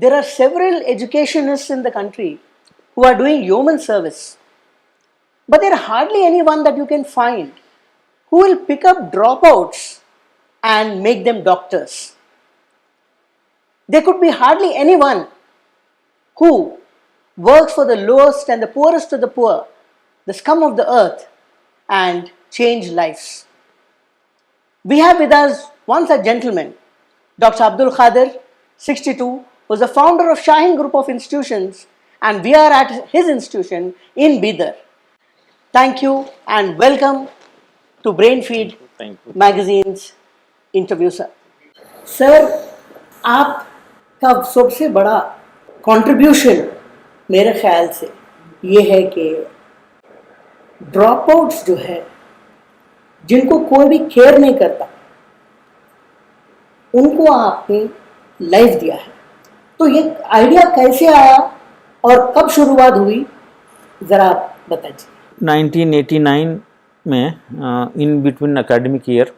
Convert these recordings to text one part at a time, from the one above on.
There are several educationists in the country who are doing yeoman service, but there are hardly anyone that you can find who will pick up dropouts and make them doctors. There could be hardly anyone who works for the lowest and the poorest of the poor, the scum of the earth, and change lives. We have with us one such gentleman, Dr. Abdul Khadir, 62, was the founder of Shaheen Group of Institutions, and we are at his institution in Bidar. Thank you and welcome to Brainfeed Magazine's interview, sir. Sir, आपका सबसे बड़ा contribution मेरे ख्याल से ये है कि drop outs जो है, जिनको कोई भी केयर नहीं करता, उनको आपने लाइफ दिया है. तो ये आइडिया कैसे आया और कब शुरुआत हुई, ज़रा आप बताइए. 1989 में in between academic year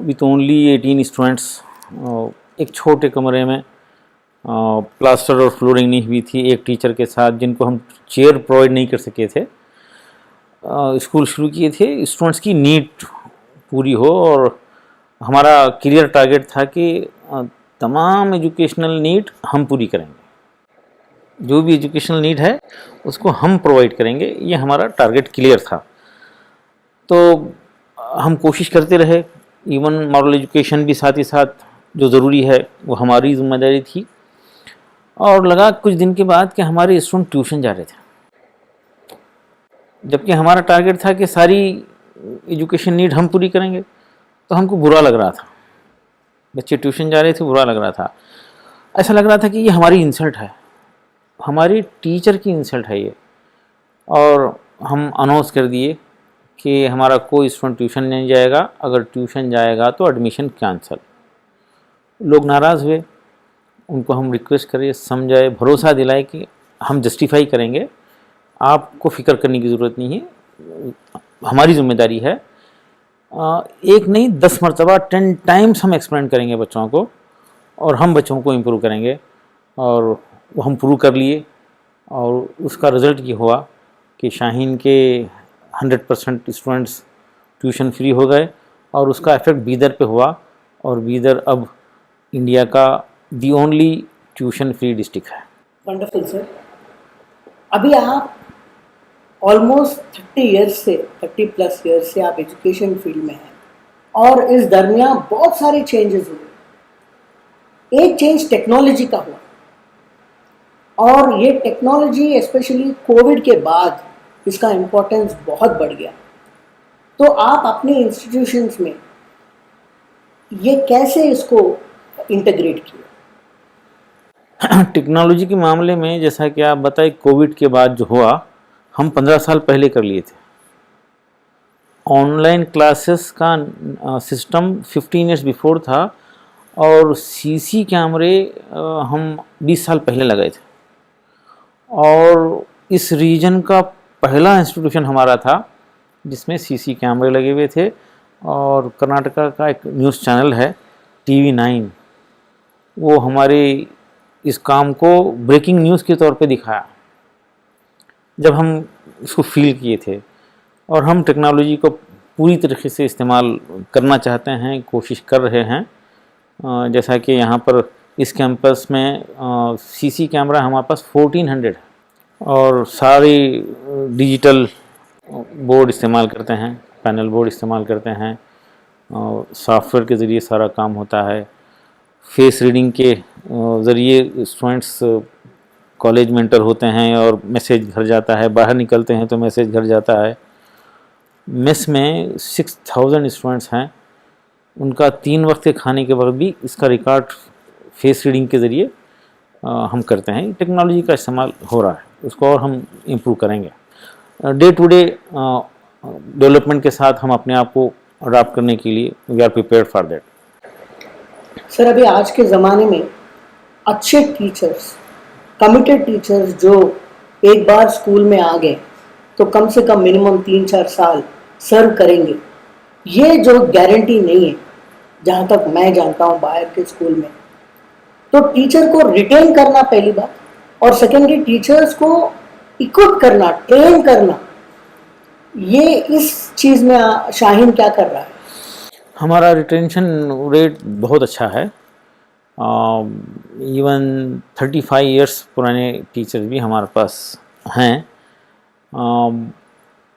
with only 18 students, एक छोटे कमरे में प्लास्टर और फ्लोरिंग नहीं हुई थी, एक टीचर के साथ, जिनको हम चेयर प्रोवाइड नहीं कर सके थे, स्कूल शुरू किए थे. स्टूडेंट्स की नीड पूरी हो और हमारा क्लियर टारगेट था कि तमाम एजुकेशनल नीड हम पूरी करेंगे. जो भी एजुकेशनल नीड है उसको हम प्रोवाइड करेंगे, ये हमारा टारगेट क्लियर था. तो हम कोशिश करते रहे. इवन मॉरल एजुकेशन भी साथ ही साथ जो ज़रूरी है वो हमारी जिम्मेदारी थी. और लगा कुछ दिन के बाद कि हमारे स्टूडेंट ट्यूशन जा रहे थे, जबकि हमारा टारगेट था कि सारी एजुकेशन नीड हम पूरी करेंगे. तो हमको बुरा लग रहा था, बच्चे ट्यूशन जा रहे थे, बुरा लग रहा था. ऐसा लग रहा था कि ये हमारी इंसल्ट है, हमारी टीचर की इंसल्ट है ये. और हम अनाउंस कर दिए कि हमारा कोई स्टूडेंट ट्यूशन नहीं जाएगा, अगर ट्यूशन जाएगा तो एडमिशन कैंसिल. लोग नाराज़ हुए. उनको हम रिक्वेस्ट करें, समझाए, भरोसा दिलाए कि हम जस्टिफाई करेंगे, आपको फ़िक्र करने की ज़रूरत नहीं है, हमारी जिम्मेदारी है. एक नहीं 10 मरतबा 10 टाइम्स हम एक्सप्लेन करेंगे बच्चों को, और हम बच्चों को इम्प्रूव करेंगे. और वो हम प्रूव कर लिए. और उसका रिज़ल्ट ये हुआ कि शाहीन के 100% स्टूडेंट्स ट्यूशन फ्री हो गए, और उसका इफ़ेक्ट बीदर पे हुआ. और बीदर अब इंडिया का the only tuition free district है. Wonderful sir. अभी आप ऑलमोस्ट 30 प्लस ईयर्स से आप एजुकेशन फील्ड में हैं, और इस दरमियान बहुत सारे चेंजेस हुए. एक चेंज टेक्नोलॉजी का हुआ, और ये टेक्नोलॉजी स्पेशली कोविड के बाद इसका इम्पोर्टेंस बहुत बढ़ गया. तो आप अपने इंस्टीट्यूशंस में ये कैसे इसको इंटीग्रेट किए? टेक्नोलॉजी के मामले में जैसा कि आप बताएं, कोविड के बाद जो हुआ, हम 15 साल पहले कर लिए थे. ऑनलाइन क्लासेस का सिस्टम 15 ईयर्स बिफोर था, और सीसी कैमरे हम 20 साल पहले लगाए थे. और इस रीजन का पहला इंस्टीट्यूशन हमारा था जिसमें सीसी कैमरे लगे हुए थे. और कर्नाटका का एक न्यूज़ चैनल है TV9, वो हमारे इस काम को ब्रेकिंग न्यूज़ के तौर पे दिखाया जब हम इसको फील किए थे. और हम टेक्नोलॉजी को पूरी तरीके से इस्तेमाल करना चाहते हैं, कोशिश कर रहे हैं. जैसा कि यहाँ पर इस कैंपस में सीसी कैमरा हमारे पास 1400 है, और सारे डिजिटल बोर्ड इस्तेमाल करते हैं, पैनल बोर्ड इस्तेमाल करते हैं, और सॉफ्टवेयर के ज़रिए सारा काम होता है. फेस रीडिंग के ज़रिए स्टूडेंट्स कॉलेज में इंटर होते हैं और मैसेज घर जाता है, बाहर निकलते हैं तो मैसेज घर जाता है. मेस में 6000 स्टूडेंट्स हैं, उनका 3 वक्त के खाने के वक्त भी इसका रिकॉर्ड फेस रीडिंग के ज़रिए हम करते हैं. टेक्नोलॉजी का इस्तेमाल हो रहा है, उसको और हम इम्प्रूव करेंगे. डे टू डे डेवलपमेंट के साथ हम अपने आप को अडॉप्ट करने के लिए we are prepared for that. Sir, अभी आज के ज़माने में अच्छे टीचर्स, कमिटेड टीचर्स जो एक बार स्कूल में आ गए तो कम से कम मिनिमम 3-4 साल सर्व करेंगे, ये जो गारंटी नहीं है जहाँ तक मैं जानता हूँ बाहर के स्कूल में. तो टीचर को रिटेन करना पहली बात, और सेकेंडरी टीचर्स को इक्विप करना, ट्रेन करना, ये इस चीज में शाहीन क्या कर रहा है? हमारा रिटेंशन रेट बहुत अच्छा है। इवन 35 इयर्स पुराने टीचर भी हमारे पास हैं।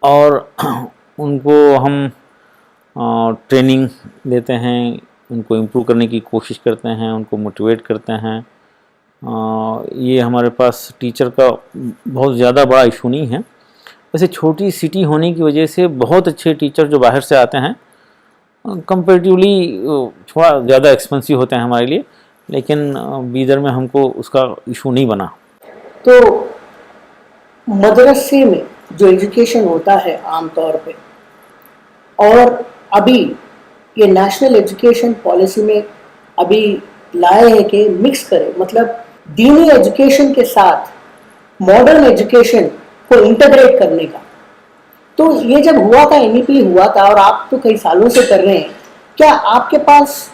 और उनको हम ट्रेनिंग देते हैं, उनको इम्प्रूव करने की कोशिश करते हैं, उनको मोटिवेट करते हैं। ये हमारे पास टीचर का बहुत ज़्यादा बड़ा इशू नहीं है। वैसे छोटी सिटी होने की वजह से बहुत अच्छे टीचर जो बाहर से आते हैं कंपेरेटिवली थोड़ा ज़्यादा एक्सपेंसिव होते हैं हमारे लिए, लेकिन बीदर में हमको उसका इशू नहीं बना। तो मदरसे में जो एजुकेशन होता है आमतौर पे, और अभी ये नेशनल एजुकेशन पॉलिसी में अभी लाए हैं कि मिक्स करें, मतलब दीनी एजुकेशन के साथ मॉडर्न एजुकेशन को इंटीग्रेट करने का। तो ये जब हुआ था, एनईपी हुआ था, और आप तो कई सालों से कर रहे हैं, क्या आपके पास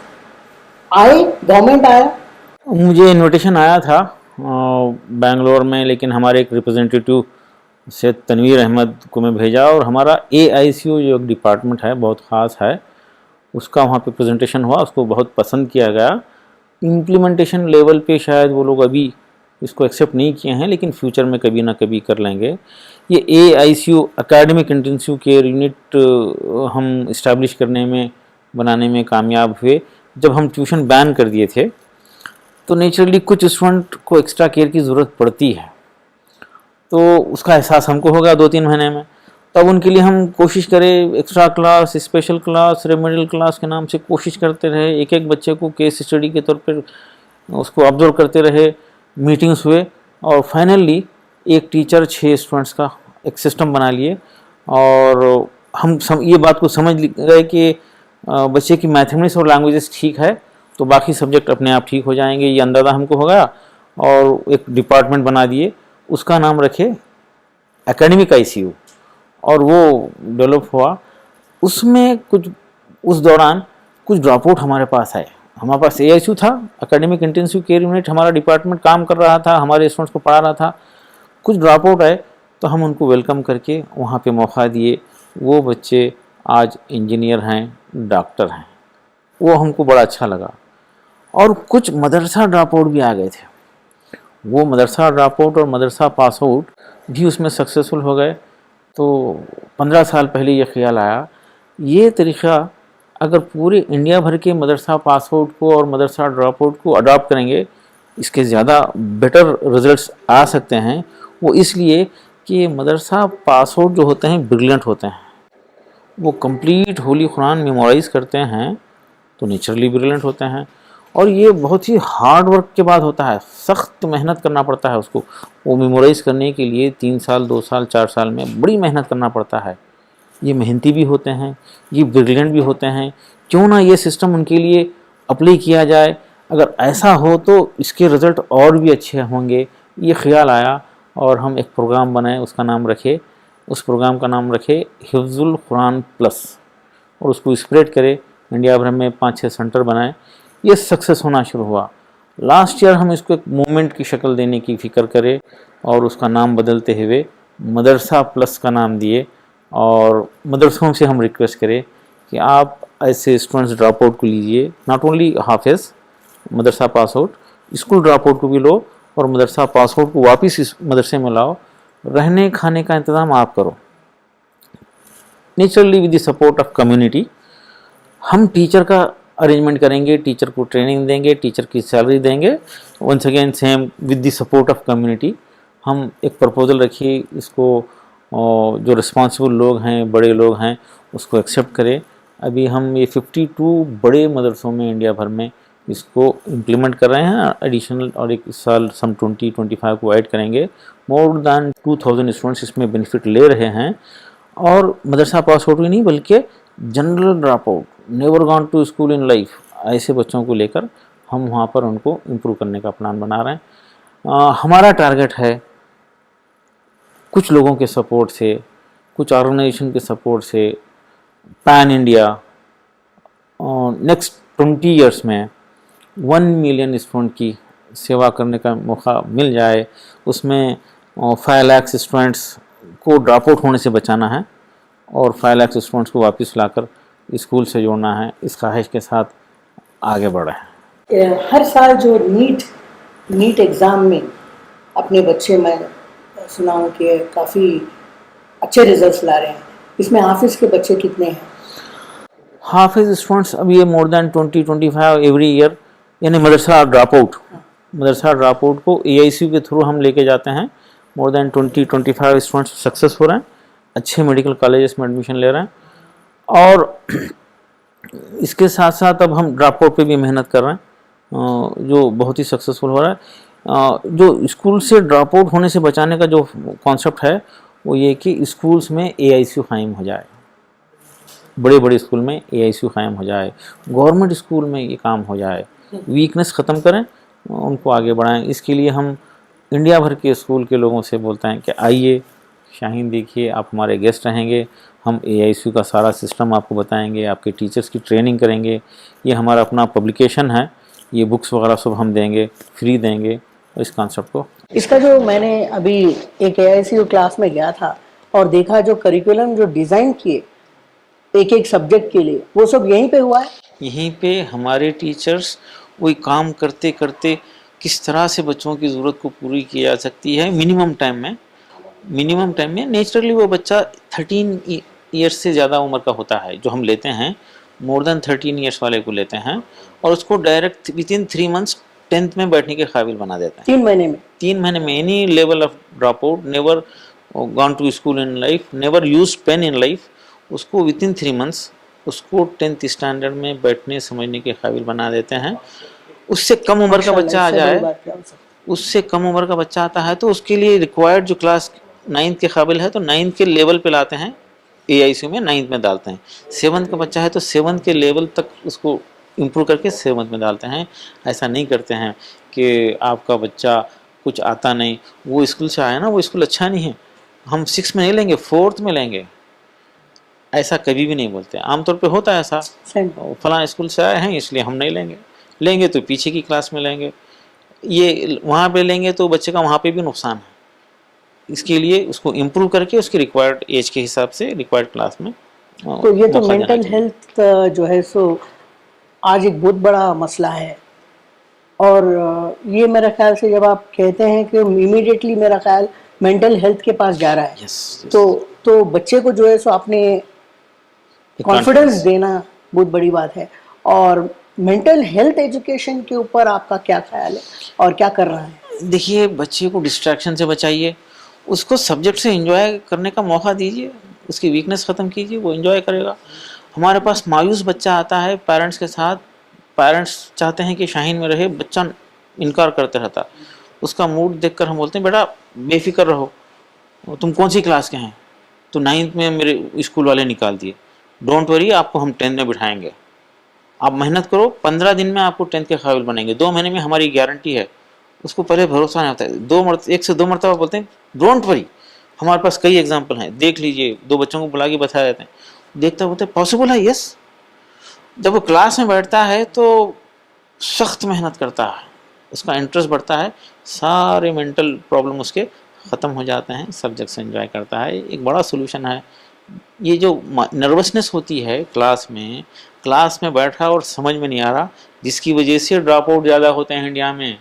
आए, गवर्नमेंट आया? मुझे इनविटेशन आया था बेंगलोर में, लेकिन हमारे एक रिप्रेजेंटेटिव से तनवीर अहमद को मैं भेजा, और हमारा AICU जो एक डिपार्टमेंट है बहुत ख़ास है, उसका वहाँ पे प्रेजेंटेशन हुआ, उसको बहुत पसंद किया गया। इम्प्लीमेंटेशन लेवल पे शायद वो लोग अभी इसको एक्सेप्ट नहीं किए हैं, लेकिन फ्यूचर में कभी ना कभी कर लेंगे। ये AICU academic intensive care unit हम इस्टेब्लिश करने में, बनाने में कामयाब हुए। जब हम ट्यूशन बैन कर दिए थे तो नेचुरली कुछ स्टूडेंट को एक्स्ट्रा केयर की ज़रूरत पड़ती है, तो उसका एहसास हमको होगा 2-3 महीने में। तब उनके लिए हम कोशिश करें, extra class, special class, remedial class के नाम से कोशिश करते रहे, एक एक बच्चे को केस स्टडी के तौर पर उसको ऑब्जर्व करते रहे, मीटिंग्स हुए, और फाइनली एक टीचर 6 स्टूडेंट्स का एक सिस्टम बना लिए। और हम ये बात को समझ गए कि बच्चे की मैथमेटिक्स और लैंग्वेजेस ठीक है तो बाकी सब्जेक्ट अपने आप ठीक हो जाएंगे, ये अंदाज़ा हमको हो गया। और एक डिपार्टमेंट बना दिए, उसका नाम रखे एकेडमिक ICU, और वो डेवलप हुआ। उसमें कुछ उस दौरान कुछ ड्रॉप आउट हमारे पास आए। हमारे पास AICU था, एकेडमिक इंटेंसिव केयर यूनिट, हमारा डिपार्टमेंट काम कर रहा था, हमारे स्टूडेंट्स को पढ़ा रहा था। कुछ ड्रॉप आउट आए तो हम उनको वेलकम करके वहाँ पे मौका दिए। वो बच्चे आज इंजीनियर हैं, डॉक्टर हैं, वो हमको बड़ा अच्छा लगा। और कुछ मदरसा ड्रॉप आउट भी आ गए थे, वो मदरसा ड्रॉप आउट और मदरसा पास आउट भी उसमें सक्सेसफुल हो गए। तो 15 साल पहले ये ख्याल आया, ये तरीक़ा अगर पूरे इंडिया भर के मदरसा पास आउट को और मदरसा ड्रॉप आउट को अडॉप्ट करेंगे, इसके ज़्यादा बेटर रिजल्ट्स आ सकते हैं। वो इसलिए कि मदरसा पास आउट जो होते हैं ब्रिलियंट होते हैं, वो कंप्लीट होली कुरान मेमोराइज करते हैं तो नेचुरली ब्रिलियंट होते हैं। और ये बहुत ही हार्ड वर्क के बाद होता है, सख्त मेहनत करना पड़ता है उसको, वो मेमोराइज़ करने के लिए 3 साल 2 साल 4 साल में बड़ी मेहनत करना पड़ता है। ये मेहनती भी होते हैं, ये ब्रिलियंट भी होते हैं। क्यों ना ये सिस्टम उनके लिए अप्लाई किया जाए, अगर ऐसा हो तो इसके रिज़ल्ट और भी अच्छे होंगे। ये ख्याल आया और हम एक प्रोग्राम बनाए, उसका नाम रखे, उस प्रोग्राम का नाम रखे हिफ्ज़ुल कुरान प्लस, और उसको स्प्रेड करे, इंडिया भर में 5-6 सेंटर बनाए। ये सक्सेस होना शुरू हुआ। लास्ट ईयर हम इसको एक मूवमेंट की शक्ल देने की फ़िक्र करें और उसका नाम बदलते हुए मदरसा प्लस का नाम दिए, और मदरसों से हम रिक्वेस्ट करें कि आप ऐसे स्टूडेंट्स ड्रॉप आउट को लीजिए, नॉट ओनली हाफिज़ मदरसा pass out, school drop out को भी लो और मदरसा पास आउट को वापस इस मदरसे में लाओ। रहने खाने का इंतज़ाम आप करो, naturally with the support of community. हम टीचर का अरेंजमेंट करेंगे, टीचर को ट्रेनिंग देंगे, टीचर की सैलरी देंगे, once again same with the support of community. हम एक प्रपोजल रखिए, इसको जो रिस्पॉन्सिबल लोग हैं, बड़े लोग हैं, उसको एक्सेप्ट करें। अभी हम ये 52 बड़े मदरसों में इंडिया भर में इसको इम्प्लीमेंट कर रहे हैं एडिशनल, और एक साल सम 20-25 को ऐड करेंगे। मोर दैन 2000 स्टूडेंट्स इसमें बेनिफिट ले रहे हैं। और मदरसा पास आउट ही नहीं बल्कि general drop out, never gone to school in life, ऐसे बच्चों को लेकर हम वहाँ पर उनको इम्प्रूव करने का प्लान बना रहे हैं। हमारा टारगेट है कुछ लोगों के सपोर्ट से, कुछ ऑर्गेनाइजेशन के सपोर्ट से, पैन इंडिया नेक्स्ट 20 ईयर्स में 1 मिलियन स्टूडेंट की सेवा करने का मौका मिल जाए, उसमें 5 लाख स्टूडेंट्स को ड्रॉप आउट होने से बचाना है और 5 लाख स्टूडेंट्स को वापस लाकर स्कूल से जोड़ना है, इस ख्वाहिश के साथ आगे बढ़े हैं। हर साल जो नीट एग्ज़ाम में अपने बच्चे, मैं सुना हूँ कि काफ़ी अच्छे रिजल्ट्स ला रहे हैं, इसमें हाफिज़ के बच्चे कितने हैं? हाफिज स्टूडेंट्स अब ये मोर देन 20-25 एवरी ईयर, यानी मदरसा ड्रॉप आउट को AICU के थ्रू हम लेके जाते हैं। मोर देन 20-25 स्टूडेंट्स सक्सेस हो रहे हैं, अच्छे मेडिकल कॉलेजेस में एडमिशन ले रहे हैं। और इसके साथ साथ अब हम ड्रॉप आउट पे भी मेहनत कर रहे हैं, जो बहुत ही सक्सेसफुल हो रहा है। जो स्कूल से ड्रॉप आउट होने से बचाने का जो कॉन्सेप्ट है वो ये कि स्कूल्स में AICU कायम हो जाए, बड़े बड़े स्कूल में AICU कायम हो जाए, गवर्नमेंट स्कूल में ये काम हो जाए, वीकनेस ख़त्म करें, उनको आगे बढ़ाएं। इसके लिए हम इंडिया भर के स्कूल के लोगों से बोलते हैं कि आइए शाहीन देखिए, आप हमारे गेस्ट रहेंगे, हम AICU का सारा सिस्टम आपको बताएंगे, आपके टीचर्स की ट्रेनिंग करेंगे। ये हमारा अपना पब्लिकेशन है, ये बुक्स वगैरह सब हम देंगे, फ्री देंगे इस कॉन्सेप्ट को। इसका जो मैंने अभी एक AICU क्लास में गया था और देखा, जो करिकुलम जो डिज़ाइन किए एक एक सब्जेक्ट के लिए, वो सब यहीं पे हुआ है। यहीं पे हमारे टीचर्स वही काम करते करते किस तरह से बच्चों की ज़रूरत को पूरी की जा सकती है मिनिमम टाइम में। नेचुरली वो बच्चा 13 ईयर्स से ज़्यादा उम्र का होता है जो हम लेते हैं, मोर देन 13 ईयर्स वाले को लेते हैं और उसको direct with in 3 months 10th में बैठने के काबिल बना देते हैं। 3 महीने में any level of drop out, never gone to school in life, never use pen in life, उसको विद इन 3 मंथ्स उसको 10th स्टैंडर्ड में बैठने समझने के काबिल बना देते हैं। उससे कम उम्र का बच्चा आ जाए, उससे कम उम्र का बच्चा आता है तो उसके लिए रिक्वायर्ड जो क्लास 9th के काबिल है तो 9th के लेवल पे लाते हैं, AICU में 9th में डालते हैं। 7th का बच्चा है तो 7th के लेवल तक उसको इम्प्रूव करके 7th में डालते हैं। ऐसा नहीं करते हैं कि आपका बच्चा कुछ आता नहीं, वो स्कूल से आया ना, वो स्कूल अच्छा नहीं है, हम 6 में नहीं लेंगे, 4th में लेंगे, ऐसा कभी भी नहीं बोलते। आमतौर पे होता है ऐसा, फलां स्कूल से आए हैं इसलिए हम नहीं लेंगे तो पीछे की क्लास में लेंगे, ये वहाँ पे लेंगे तो बच्चे का वहाँ पे भी नुकसान है। इसके लिए उसको इम्प्रूव करके उसकी रिक्वायर्ड एज के हिसाब से रिक्वायर्ड क्लास में तो ये तो मेंटल हेल्थ जो है सो आज एक बहुत बड़ा मसला है। और ये मेरा ख्याल से जब आप कहते हैं कि इमीडिएटली मेरा ख्याल मेंटल हेल्थ के पास जा रहा है, तो बच्चे को जो है सो आपने कॉन्फिडेंस देना बहुत बड़ी बात है। और मेंटल हेल्थ एजुकेशन के ऊपर आपका क्या ख्याल है और क्या कर रहा है? देखिए, बच्चे को डिस्ट्रैक्शन से बचाइए, उसको सब्जेक्ट से एंजॉय करने का मौका दीजिए, उसकी वीकनेस ख़त्म कीजिए, वो एंजॉय करेगा। हमारे पास मायूस बच्चा आता है पेरेंट्स के साथ, पेरेंट्स चाहते हैं कि शाहीन में रहे, बच्चा इनकार करते रहता, उसका मूड देखकर हम बोलते हैं बेटा बेफिक्र रहो, तुम कौन सी क्लास के हैं? तो 9th में मेरे स्कूल वाले निकाल दिए, डोंट वरी, आपको हम 10th में बिठाएंगे, आप मेहनत करो, 15 दिन में आपको 10th के काबिल बनेंगे, 2 महीने में हमारी गारंटी है। उसको पहले भरोसा नहीं होता है, 1 से 2 मरतबा बोलते हैं डोंट वरी। हमारे पास कई एग्जाम्पल हैं, देख लीजिए, 2 बच्चों को बुला के बताया जाते हैं, देखता बोलते पॉसिबल है, यस। जब वो क्लास में बैठता है तो सख्त मेहनत करता है, उसका इंटरेस्ट बढ़ता है, सारे मेंटल प्रॉब्लम उसके ख़त्म हो जाते हैं, सब्जेक्ट से एंजॉय करता है। एक बड़ा सोल्यूशन है। ये जो नर्वसनेस होती है क्लास में बैठा और समझ में नहीं आ रहा, जिसकी वजह से ड्रॉप आउट ज़्यादा होते हैं इंडिया में,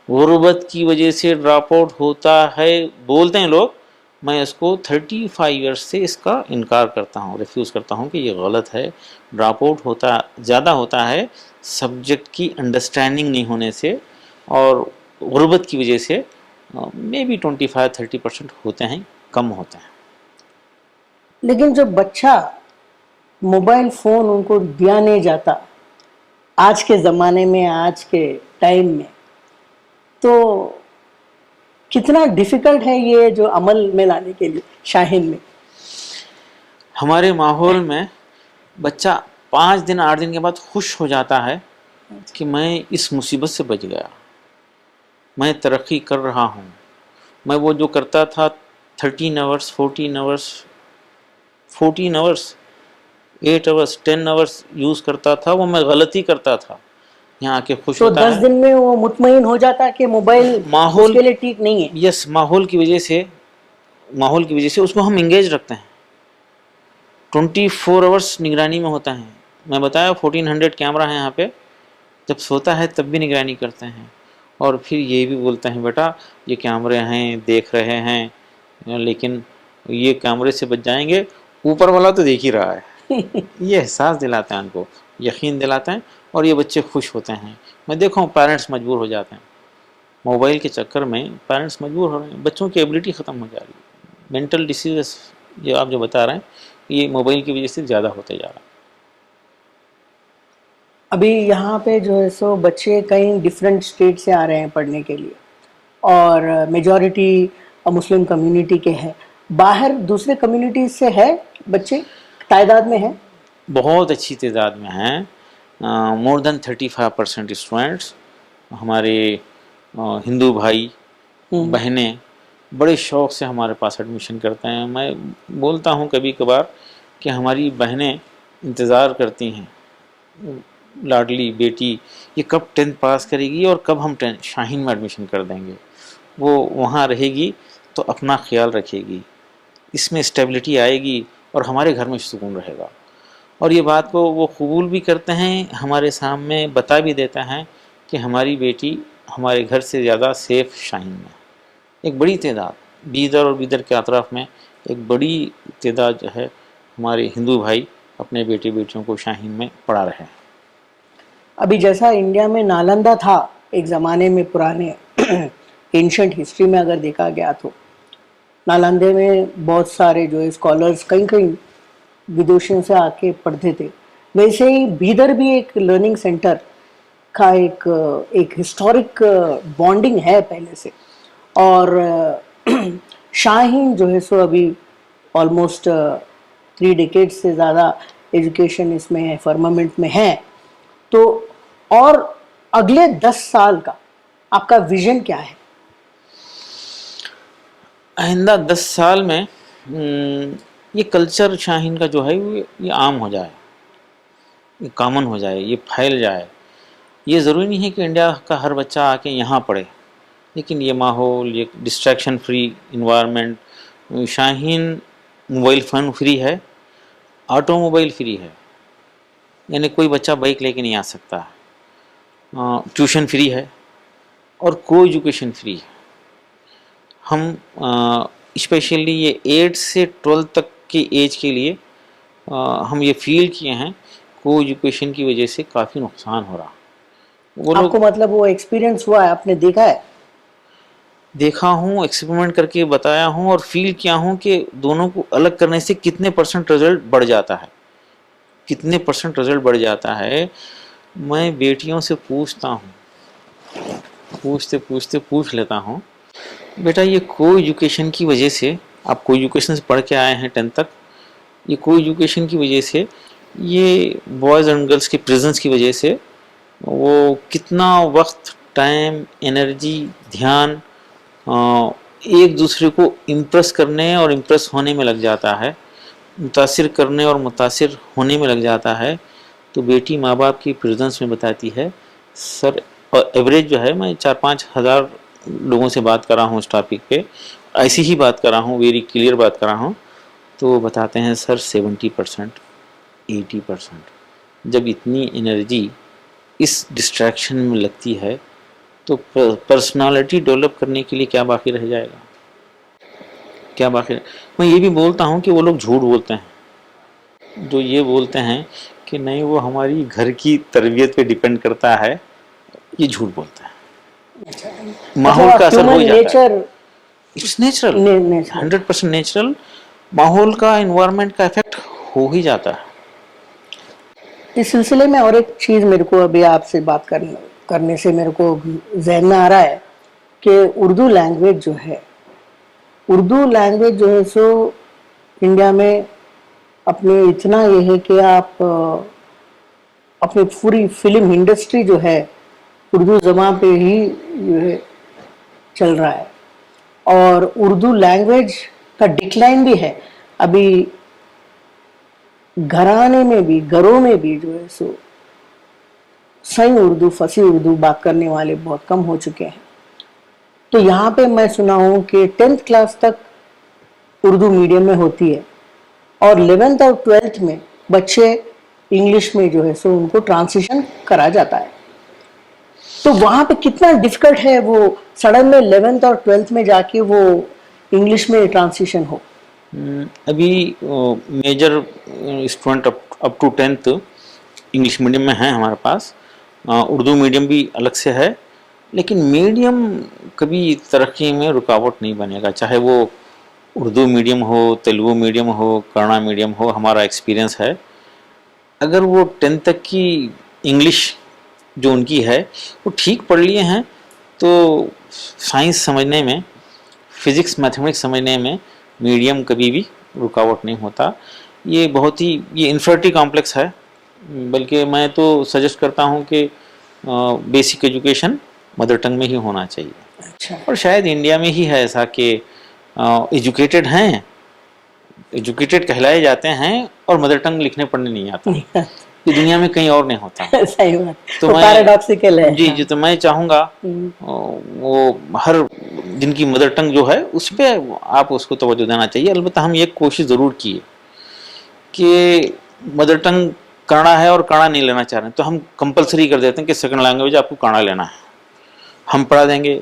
गुर्बत की वजह से ड्रॉप आउट होता है बोलते हैं लोग। मैं इसको 35 ईयर्स से इसका इनकार करता हूँ, रिफ्यूज़ करता हूँ कि ये गलत है। ड्रॉप आउट ज़्यादा होता है सब्जेक्ट की अंडरस्टैंडिंग नहीं होने से और गुर्बत की वजह से, मे बी 25-30% होते हैं, कम होते हैं। लेकिन जो बच्चा मोबाइल फ़ोन उनको दिया नहीं जाता आज के ज़माने में, आज के टाइम में, तो कितना डिफ़िकल्ट है ये जो अमल में लाने के लिए शाहीन में? हमारे माहौल में बच्चा 5 दिन 8 दिन के बाद खुश हो जाता है कि मैं इस मुसीबत से बच गया, मैं तरक्की कर रहा हूँ, मैं वो जो करता था 13 hours 14 hours 8 hours 10 hours use करता था, वो मैं गलती करता था, यहाँ आके खुश तो होता 10 है। दिन में वो मुतमईन हो जाता है कि मोबाइल माहौल, उसके लिए ठीक नहीं है। यस, माहौल की वजह से उसको हम इंगेज रखते हैं। 24 आवर्स निगरानी में होता है। मैं बताया 1400 कैमरा है यहाँ पे, जब सोता है तब भी निगरानी करते हैं। और फिर ये भी बोलते हैं बेटा ये कैमरे हैं, देख रहे हैं, लेकिन ये कैमरे से बच जाएंगे, ऊपर वाला तो देख ही रहा है। ये एहसास दिलाते हैं उनको, यकीन दिलाते हैं, और ये बच्चे खुश होते हैं। मैं देखा हूँ पेरेंट्स मजबूर हो जाते हैं, मोबाइल के चक्कर में पेरेंट्स मजबूर हो रहे हैं, बच्चों की एबिलिटी ख़त्म हो जा रही है। मेंटल डिसीज ये आप जो बता रहे हैं ये मोबाइल की वजह से ज़्यादा होते जा रहा है। अभी यहाँ पे जो है सो बच्चे कई डिफरेंट स्टेट से आ रहे हैं पढ़ने के लिए, और मेजॉरिटी मुस्लिम कम्युनिटी के हैं। बाहर दूसरे कम्युनिटीज से है बच्चे, तादाद में है? बहुत अच्छी तादाद में हैं, मोर देन 35% स्टूडेंट्स हमारे हिंदू भाई बहनें बड़े शौक़ से हमारे पास एडमिशन करते हैं। मैं बोलता हूँ कभी कभार कि हमारी बहनें इंतज़ार करती हैं, लाडली बेटी ये कब 10th पास करेगी और कब हम शाहीन में एडमिशन कर देंगे। वो वहाँ रहेगी तो अपना ख्याल रखेगी, इसमें स्टेबिलिटी आएगी और हमारे घर में सुकून रहेगा। और ये बात को वो कबूल भी करते हैं, हमारे सामने बता भी देते हैं कि हमारी बेटी हमारे घर से ज़्यादा सेफ़ शाहीन में। एक बड़ी तादाद बीदर और बीदर के अतराफ़ में एक बड़ी तादाद जो है हमारे हिंदू भाई अपने बेटे बेटियों को शाहीन में पढ़ा रहे हैं। अभी जैसा इंडिया में नालंदा था एक ज़माने में, पुराने एंशंट हिस्ट्री में अगर देखा गया तो नालंदे में बहुत सारे जो है स्कॉलर्स कहीं कहीं विदेशों से आके पढ़ते थे, वैसे ही बीदर भी एक लर्निंग सेंटर का एक हिस्टोरिक बॉन्डिंग है पहले से। और शाहीन जो है सो अभी ऑलमोस्ट 3 डेकेड से ज़्यादा एजुकेशन इसमें है, फर्मामेंट में है। तो और अगले 10 साल का आपका विजन क्या है? आइंदा 10 साल में ये कल्चर शाहीन का जो है ये आम हो जाए, ये कॉमन हो जाए, ये फैल जाए। ये ज़रूरी नहीं है कि इंडिया का हर बच्चा आके यहाँ पढ़े, लेकिन ये माहौल, ये distraction free environment, Shaheen mobile phone free है, ऑटोमोबाइल फ्री है, यानी कोई बच्चा बाइक लेके नहीं आ सकता, ट्यूशन फ्री है और को एजुकेशन फ्री है। हम स्पेशली ये 8 से 12 तक की एज के लिए हम ये फील किए हैं को एजुकेशन की वजह से काफ़ी नुकसान हो रहा। वो आपको मतलब वो एक्सपीरियंस हुआ है, आपने देखा है? देखा हूँ, एक्सपेरिमेंट करके बताया हूँ और फील किया हूँ कि दोनों को अलग करने से कितने % रिजल्ट बढ़ जाता है, कितने % रिजल्ट बढ़ जाता है। मैं बेटियों से पूछता हूँ, पूछते पूछते पूछ लेता हूँ, बेटा ये को एजुकेशन की वजह से, आप को एजुकेशन से पढ़ के आए हैं 10th तक, ये को एजुकेशन की वजह से, ये बॉयज़ एंड गर्ल्स की प्रेजेंस की वजह से वो कितना वक्त, टाइम, एनर्जी, ध्यान एक दूसरे को इम्प्रेस करने और इम्प्रेस होने में लग जाता है, मुतासिर करने और मुतासिर होने में लग जाता है। तो बेटी माँ बाप की प्रेजेंस में बताती है सर, और एवरेज जो है मैं 4-5 हज़ार लोगों से बात कर रहा हूँ इस टॉपिक पे, ऐसी ही बात कर रहा हूँ, वेरी क्लियर बात कर रहा हूँ, तो बताते हैं सर 70%, 80%। जब इतनी एनर्जी इस डिस्ट्रैक्शन में लगती है तो पर्सनालिटी डेवलप करने के लिए क्या बाकी रह जाएगा, क्या बाकी मैं ये भी बोलता हूँ कि वो लोग झूठ बोलते हैं जो ये बोलते हैं कि नहीं वो हमारी घर की तरबियत पे डिपेंड करता है, ये झूठ बोलते हैं। माहौल का असर हो जाता है, इट्स नेचुरल, 100% नेचुरल। माहौल का, इन्वायरमेंट का इफेक्ट हो ही जाता है। इस सिलसिले में और एक चीज़ मेरे को अभी आपसे बात करने से मेरे को जहन में आ रहा है कि उर्दू लैंग्वेज जो है सो इंडिया में अपने इतना ये है कि आप अपनी पूरी फिल्म इंडस्ट्री जो है उर्दू ज़बान पे ही जो है चल रहा है, और उर्दू लैंग्वेज का डिक्लाइन भी है। अभी घराने में भी, घरों में भी जो है सो सही उर्दू, फसी उर्दू बात करने वाले बहुत कम हो चुके हैं। तो यहाँ पे मैं सुना हूँ कि 10th क्लास तक उर्दू मीडियम में होती है और 11th और 12th में बच्चे इंग्लिश में जो है सो उनको ट्रांसिशन करा जाता है। तो वहाँ पे कितना डिफिकल्ट है वो सडन में 11th और 12th में जाके वो इंग्लिश में ट्रांसिशन हो। अभी major student up to 10th English medium में है हमारे पास। उर्दू मीडियम भी अलग से है, लेकिन मीडियम कभी तरक्की में रुकावट नहीं बनेगा, चाहे वो उर्दू मीडियम हो, तेलुगु मीडियम हो, कन्नड़ा मीडियम हो। हमारा एक्सपीरियंस है, अगर वो 10th तक की इंग्लिश जो उनकी है वो ठीक पढ़ लिए हैं तो साइंस समझने में, फिज़िक्स मैथमेटिक्स समझने में मीडियम कभी भी रुकावट नहीं होता। ये बहुत ही ये इन्फिनिटी कॉम्प्लेक्स है, बल्कि मैं तो सजेस्ट करता हूँ कि बेसिक एजुकेशन मदर टंग में ही होना चाहिए। अच्छा। और शायद इंडिया में ही है ऐसा कि एजुकेटेड हैं, एजुकेटेड कहलाए जाते हैं और मदर टंग लिखने पढ़ने नहीं आता। ये दुनिया में कहीं और नहीं होता। सही बात, तो वो मैं पैराडॉक्सिकल है। जी जी, तो मैं चाहूँगा वो हर जिनकी मदर टंग जो है उस पर आप उसको तवज्जो देना चाहिए। अलबत्ता हम ये कोशिश ज़रूर किए कि मदर टंग कन्नड़ा है और कन्नड़ा नहीं लेना चाह रहे हैं तो हम कंपलसरी कर देते हैं कि सेकंड लैंग्वेज आपको कन्नड़ा लेना है, हम पढ़ा देंगे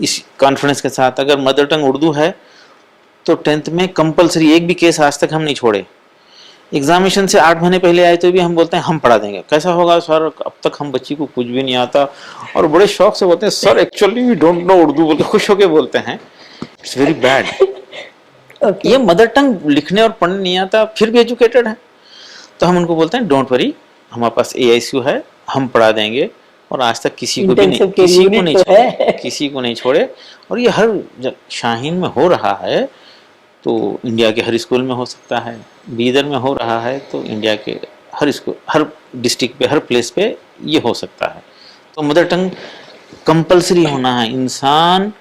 इस कॉन्फिडेंस के साथ। अगर मदर टंग उर्दू है तो 10th में कंपलसरी, एक भी केस आज तक हम नहीं छोड़े। एग्जामिनेशन से 8 महीने पहले आए तो भी हम बोलते हैं हम पढ़ा देंगे। कैसा होगा सर, अब तक हम बच्ची को कुछ भी नहीं आता और बड़े शौक से बोलते हैं sir actually we don't know Urdu, बोल के खुश होके बोलते हैं। It's very bad. ये मदर टंग लिखने और पढ़ने नहीं आता फिर भी एजुकेटेड है, तो हम उनको बोलते हैं डोंट वरी, हमारे पास AICU है, हम पढ़ा देंगे। और आज तक किसी को भी नहीं, किसी को नहीं छोड़े। और ये हर शाहीन में हो रहा है तो इंडिया के हर स्कूल में हो सकता है, बीदर में हो रहा है तो इंडिया के हर स्कूल, हर डिस्ट्रिक्ट पे, हर प्लेस पे ये हो सकता है। तो मदर टंग कंपलसरी होना है। इंसान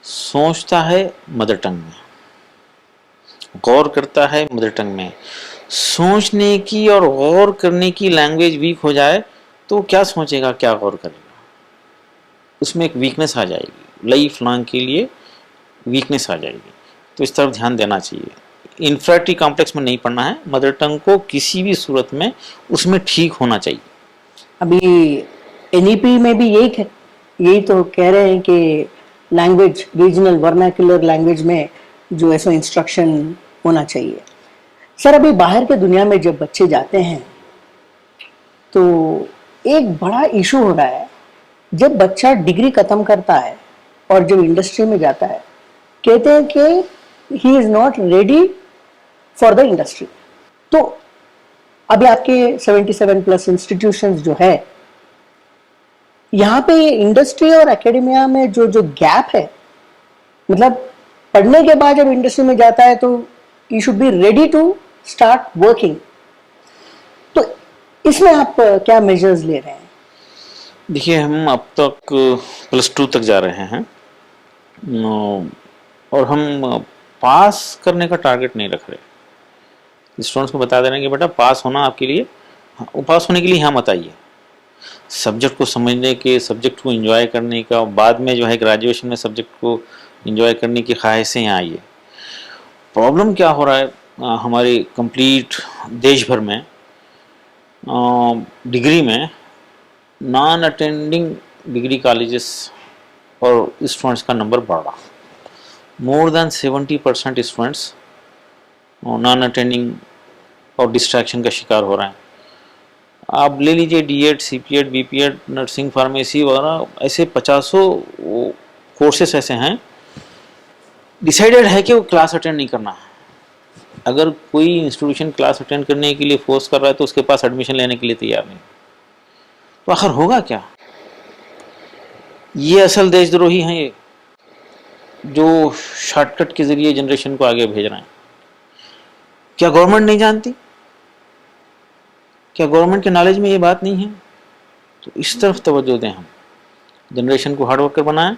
सोचता है मदर टंग में, गौर करता है मदर टंग में। सोचने की और गौर करने की लैंग्वेज वीक हो जाए तो क्या सोचेगा, क्या गौर करेगा, उसमें एक वीकनेस आ जाएगी, लाइफ लॉन्ग के लिए वीकनेस आ जाएगी। तो इस तरफ ध्यान देना चाहिए। इन्फिनिटी कॉम्प्लेक्स में नहीं पढ़ना है, मदर टंग को किसी भी सूरत में उसमें ठीक होना चाहिए। अभी NEP में भी यही तो कह रहे हैं कि लैंग्वेज, रीजनल वर्नाक्युलर लैंग्वेज में जो ऐसा इंस्ट्रक्शन होना चाहिए। सर अभी बाहर के दुनिया में जब बच्चे जाते हैं तो एक बड़ा इशू हो रहा है, जब बच्चा डिग्री खत्म करता है और जब इंडस्ट्री में जाता है कहते हैं कि he is not ready for the industry. तो अभी आपके 77+ इंस्टीट्यूशंस जो है यहाँ पे इंडस्ट्री और एकेडमिया में जो गैप है, मतलब पढ़ने के बाद जब इंडस्ट्री में जाता है तो you should be ready to start working. तो इसमें आप क्या मेजर्स ले रहे हैं? देखिए, हम अब तक +2 तक जा रहे हैं और हम पास करने का टारगेट नहीं रख रहे। स्टूडेंट्स को बता दे रहे हैं कि बेटा पास होना आपके लिए, पास होने के लिए यहाँ मत आइए, सब्जेक्ट को समझने के, सब्जेक्ट को एंजॉय करने का, बाद में जो है ग्रेजुएशन में सब्जेक्ट को एंजॉय करने की ख्वाहिश से यहाँ आइए। प्रॉब्लम क्या हो रहा है हमारे कंप्लीट देश भर में, डिग्री में नॉन अटेंडिंग डिग्री कॉलेजेस और स्टूडेंट्स का नंबर बढ़ रहा। More than 70% students non attending और डिस्ट्रैक्शन का शिकार हो रहे हैं। आप ले लीजिए D.Ed, C.P.Ed, B.P.Ed, nursing, pharmacy वगैरह, ऐसे 50 कोर्सेस ऐसे हैं, डिसाइडेड है कि वो क्लास अटेंड नहीं करना है। अगर कोई इंस्टीट्यूशन क्लास अटेंड करने के लिए फोर्स कर रहा है तो उसके पास एडमिशन लेने के लिए तैयार नहीं, तो आखिर होगा क्या? ये असल देशद्रोही हैं, ये जो शॉर्टकट के जरिए जनरेशन को आगे भेज रहे हैं। क्या गवर्नमेंट नहीं जानती? क्या गवर्नमेंट के नॉलेज में ये बात नहीं है? तो इस तरफ तवज्जो दें, हम जनरेशन को हार्ड वर्कर बनाएं,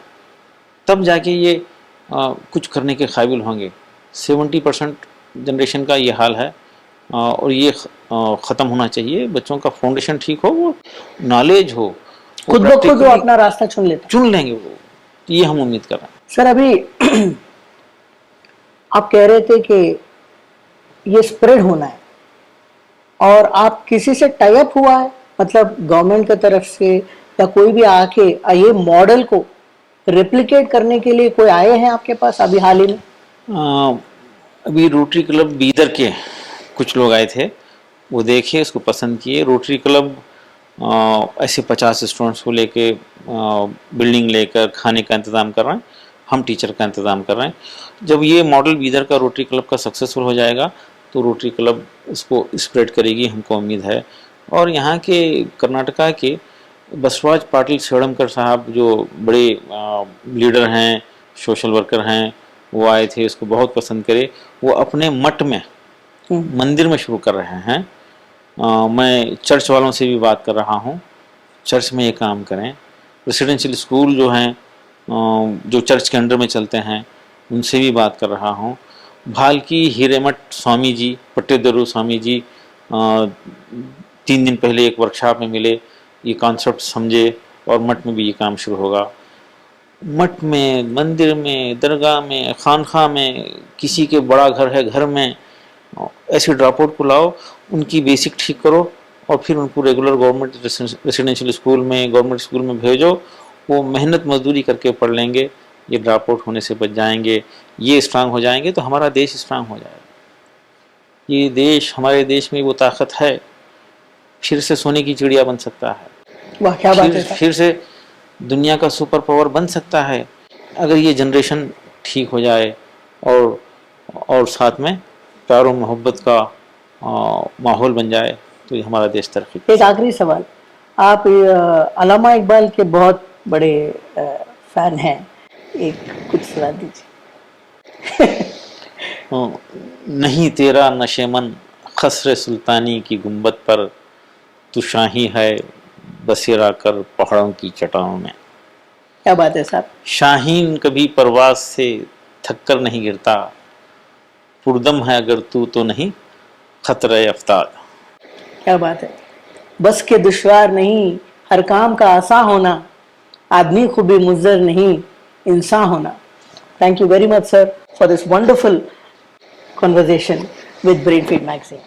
तब जाके ये कुछ करने के काबिल होंगे। 70% जनरेशन का ये हाल है, और ये ख़त्म होना चाहिए। बच्चों का फाउंडेशन ठीक हो, वो नॉलेज हो, वो खुद ब खुद वो practically अपना रास्ता चुन लेते चुन लेंगे वो। ये हम उम्मीद कर रहे हैं। हैं। सर अभी आप कह रहे थे कि ये स्प्रेड होना है, और आप किसी से टाई अप हुआ है, मतलब गवर्नमेंट की तरफ से या कोई भी आके ये मॉडल को रेप्लिकेट करने के लिए कोई आए हैं आपके पास अभी हाल ही में? अभी रोटरी क्लब बीदर के कुछ लोग आए थे, वो देखे, उसको पसंद किए। रोटरी क्लब ऐसे 50 स्टूडेंट्स को लेके बिल्डिंग लेकर खाने का इंतज़ाम कर रहे हैं, हम टीचर का इंतज़ाम कर रहे हैं। जब ये मॉडल बीदर का रोटरी क्लब का सक्सेसफुल हो जाएगा तो रोटरी क्लब इसको स्प्रेड करेगी, हमको उम्मीद है। और यहाँ के कर्नाटका के बसवराज पाटिल सेड़मकर साहब जो बड़े लीडर हैं, सोशल वर्कर हैं, वो आए थे, उसको बहुत पसंद करे। वो अपने मठ में मंदिर में शुरू कर रहे हैं। मैं चर्च वालों से भी बात कर रहा हूँ, चर्च में ये काम करें। रेसिडेंशियल स्कूल जो हैं जो चर्च के अंडर में चलते हैं, उनसे भी बात कर रहा हूँ। भालकी हिरेमठ स्वामी जी, पट्टेदरू स्वामी जी 3 दिन पहले एक वर्कशॉप में मिले, ये कॉन्सेप्ट समझे, और मठ में भी ये काम शुरू होगा। मठ में, मंदिर में, दरगाह में, खानखा में, किसी के बड़ा घर है, घर में ऐसे ड्रॉप आउट को लाओ, उनकी बेसिक ठीक करो, और फिर उनको रेगुलर गवर्नमेंट रेसिडेंशियल स्कूल में, गवर्नमेंट स्कूल में भेजो। वो मेहनत मजदूरी करके पढ़ लेंगे, ये ड्रॉप आउट होने से बच जाएंगे, ये स्ट्रांग हो जाएंगे, तो हमारा देश स्ट्रांग हो जाएगा। ये देश, हमारे देश में वो ताकत है, फिर से सोने की चिड़िया बन सकता है। वाह क्या बात है सर। फिर से दुनिया का सुपर पावर बन सकता है, अगर ये जनरेशन ठीक हो जाए, और साथ में प्यार और मोहब्बत का माहौल बन जाए, तो ये हमारा देश तरक्की। एक आखिरी सवाल, आप अल्लामा इकबाल के बहुत बड़े फैन हैं, एक कुछ सुना दीजिए। नहीं तेरा नशेमन खसरे सुल्तानी की गुंबद पर, तू शाही है बसेरा कर पहाड़ों की चट्टानों में। क्या बात है साहब। शाहीन कभी परवाज से थककर नहीं गिरता, पुरदम है अगर तू तो नहीं खतरे अफ्ताद। क्या बात है। बस के दुश्वार नहीं हर काम का आसान होना, आदमी खूबी मुज़र नहीं इंसान होना। Thank you very much sir for this wonderful conversation with Brainfeed Magazine.